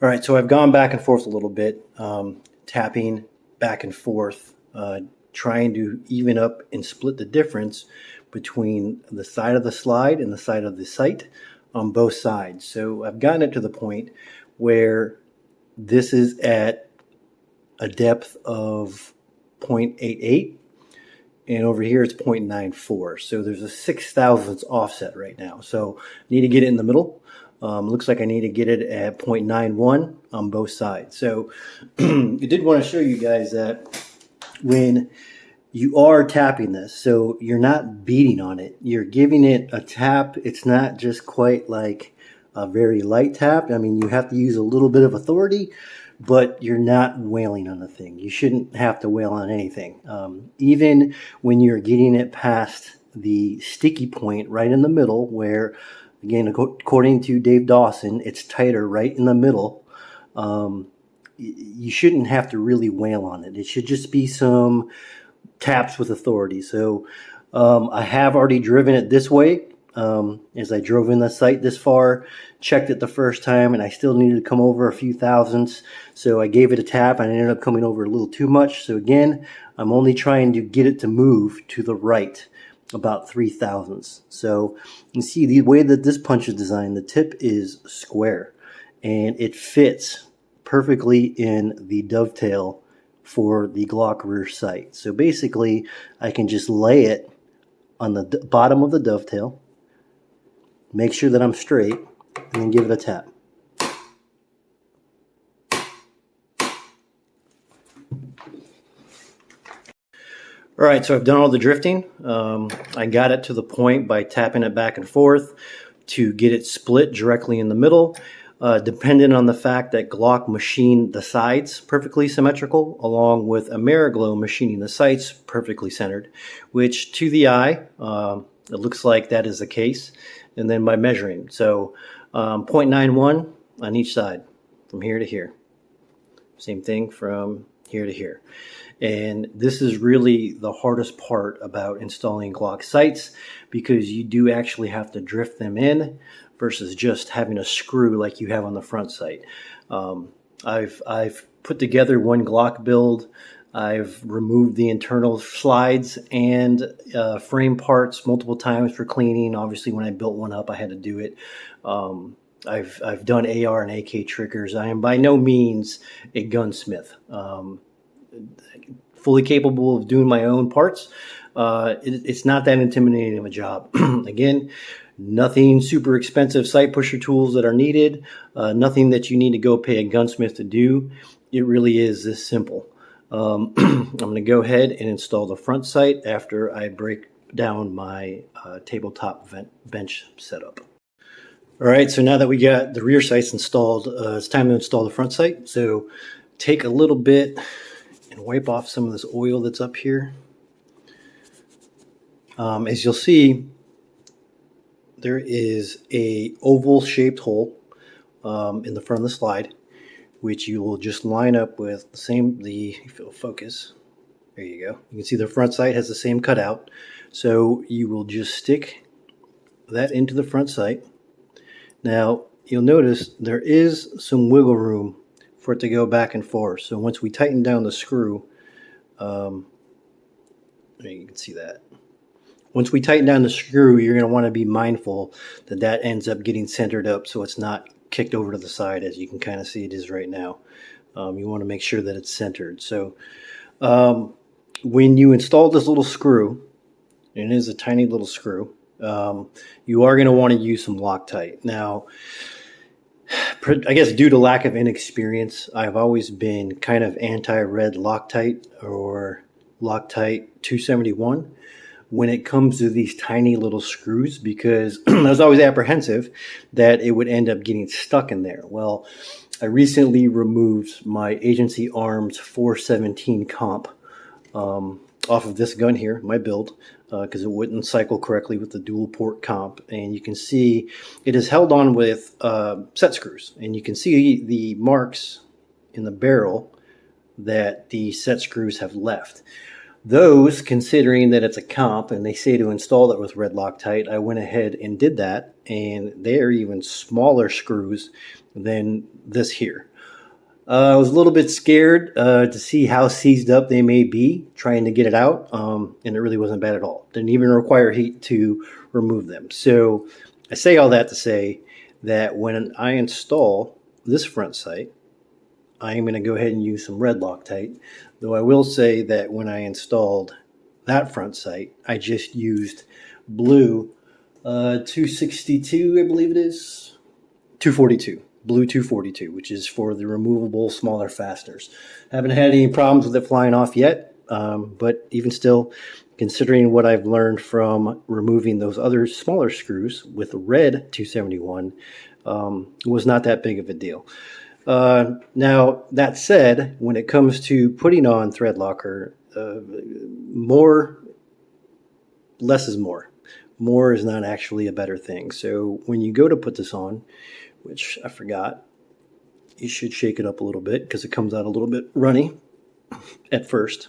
All right, so I've gone back and forth a little bit, tapping back and forth, trying to even up and split the difference between the side of the slide and the side of the sight on both sides. So I've gotten it to the point where this is at a depth of 0.88, and over here it's 0.94. So there's a 6 thousandths offset right now. So I need to get it in the middle. Looks like I need to get it at 0.91 on both sides. So I did want to show you guys that when you are tapping this, so you're not beating on it, you're giving it a tap. It's not just quite like a very light tap. I mean, you have to use a little bit of authority, but you're not wailing on the thing. You shouldn't have to wail on anything. Even when you're getting it past the sticky point right in the middle where, again, according to Dave Dawson, it's tighter right in the middle. You shouldn't have to really wail on it. It should just be some taps with authority. So I have already driven it this way. As I drove in the sight this far, checked it the first time, and I still needed to come over a few thousandths. So I gave it a tap, and I ended up coming over a little too much. So again, I'm only trying to get it to move to the right about 3 thousandths. So you see the way that this punch is designed, the tip is square, and it fits perfectly in the dovetail for the Glock rear sight. So basically, I can just lay it on the bottom of the dovetail, make sure that I'm straight, and then give it a tap. All right, so I've done all the drifting. I got it to the point by tapping it back and forth to get it split directly in the middle. Dependent on the fact that Glock machined the sides perfectly symmetrical, along with Ameriglow machining the sights perfectly centered, which to the eye, it looks like that is the case. And then by measuring, so 0.91 on each side, from here to here. Same thing from here to here. And this is really the hardest part about installing Glock sights, because you do actually have to drift them in versus just having a screw like you have on the front sight. I've put together one Glock build. I've removed the internal slides and frame parts multiple times for cleaning. Obviously, when I built one up, I had to do it. I've done AR and AK triggers. I am by no means a gunsmith. Fully capable of doing my own parts. It's not that intimidating of a job. Again, nothing super expensive sight pusher tools that are needed. Nothing that you need to go pay a gunsmith to do. It really is this simple. I'm going to go ahead and install the front sight after I break down my tabletop bench setup. All right, so now that we got the rear sights installed, it's time to install the front sight. So take a little bit and wipe off some of this oil that's up here. As you'll see, there is a oval shaped hole in the front of the slide, which you will just line up with if it'll focus, there you go. You can see the front sight has the same cutout. So you will just stick that into the front sight. Now you'll notice there is some wiggle room for it to go back and forth. So once we tighten down the screw, there you can see that. Once we tighten down the screw, you're going to want to be mindful that that ends up getting centered up so it's not kicked over to the side, as you can kind of see it is right now. You want to make sure that it's centered. So when you install this little screw, and it is a tiny little screw, you are going to want to use some Loctite. Now, I guess due to lack of inexperience, I've always been kind of anti-red Loctite or Loctite 271 when it comes to these tiny little screws, because I was always apprehensive that it would end up getting stuck in there. Well, I recently removed my Agency Arms 417 comp off of this gun here, my build, because it wouldn't cycle correctly with the dual port comp. And you can see it is held on with set screws, and you can see the marks in the barrel that the set screws have left. Those, considering that it's a comp and they say to install it with red Loctite, I went ahead and did that, and they're even smaller screws than this here. I was a little bit scared to see how seized up they may be trying to get it out, and it really wasn't bad at all. Didn't even require heat to remove them. So I say all that to say that when I install this front sight, I am going to go ahead and use some red Loctite, though I will say that when I installed that front sight, I just used blue 262, I believe it is, 242. Blue 242, which is for the removable smaller fasteners. Haven't had any problems with it flying off yet, but even still, considering what I've learned from removing those other smaller screws with red 271, was not that big of a deal. Now, that said, when it comes to putting on thread locker, less is more. More is not actually a better thing. So when you go to put this on, which I forgot, you should shake it up a little bit because it comes out a little bit runny at first.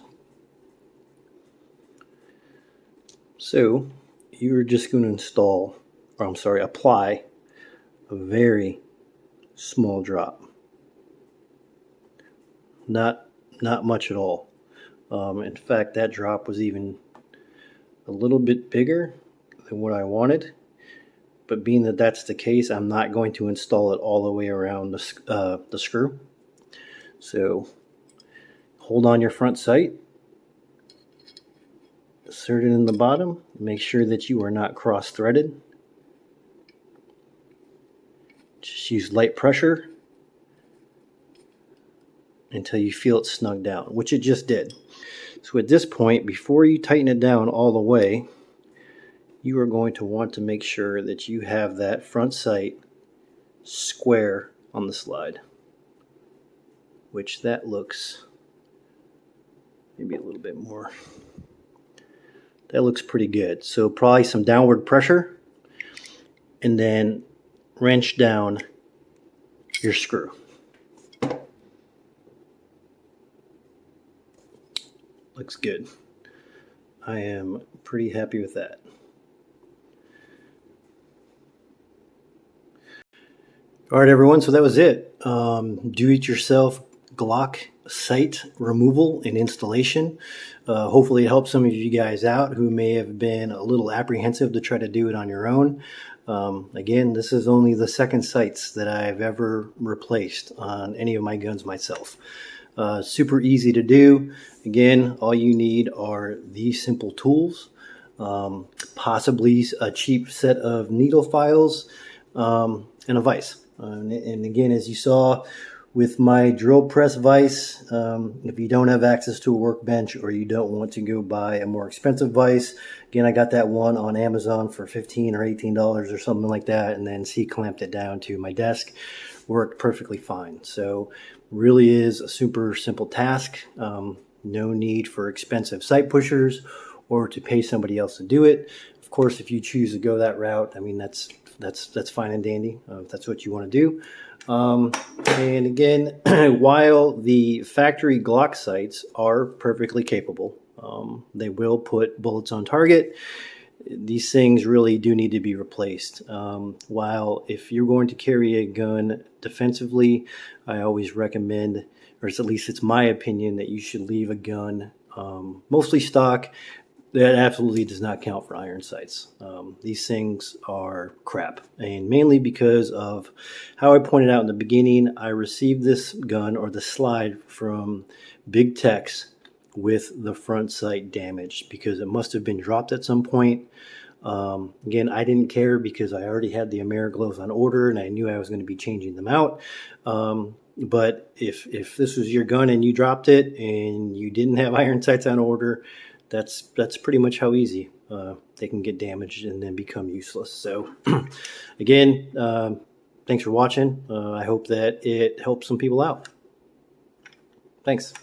So you're just going to apply a very small drop. Not much at all. In fact, that drop was even a little bit bigger than what I wanted. But being that that's the case, I'm not going to install it all the way around the screw. So hold on your front sight, insert it in the bottom, make sure that you are not cross-threaded. Just use light pressure until you feel it snug down, which it just did. So at this point, before you tighten it down all the way, you are going to want to make sure that you have that front sight square on the slide, which that looks maybe a little bit more. That looks pretty good. So probably some downward pressure and then wrench down your screw. Looks good. I am pretty happy with that. All right, everyone, so that was it. Do-it-yourself Glock sight removal and installation. Hopefully it helps some of you guys out who may have been a little apprehensive to try to do it on your own. Again, this is only the second sights that I've ever replaced on any of my guns myself. Super easy to do. Again, all you need are these simple tools, possibly a cheap set of needle files, and a vise. And again, as you saw with my drill press vise, if you don't have access to a workbench or you don't want to go buy a more expensive vise, again, I got that one on Amazon for $15 or $18 or something like that, and then C-clamped it down to my desk. Worked perfectly fine. So really is a super simple task. No need for expensive sight pushers or to pay somebody else to do it. Of course, if you choose to go that route, I mean, that's fine and dandy if that's what you want to do. And again, while the factory Glock sights are perfectly capable, they will put bullets on target. These things really do need to be replaced. While if you're going to carry a gun defensively, I always recommend, or at least it's my opinion, that you should leave a gun mostly stock. That absolutely does not count for iron sights. These things are crap, and mainly because of how I pointed out in the beginning, I received this gun or the slide from Big Tex with the front sight damaged because it must have been dropped at some point. Again, I didn't care because I already had the AmeriGlows on order and I knew I was going to be changing them out. But if this was your gun and you dropped it and you didn't have iron sights on order, that's pretty much how easy they can get damaged and then become useless. So again, thanks for watching. I hope that it helps some people out. Thanks.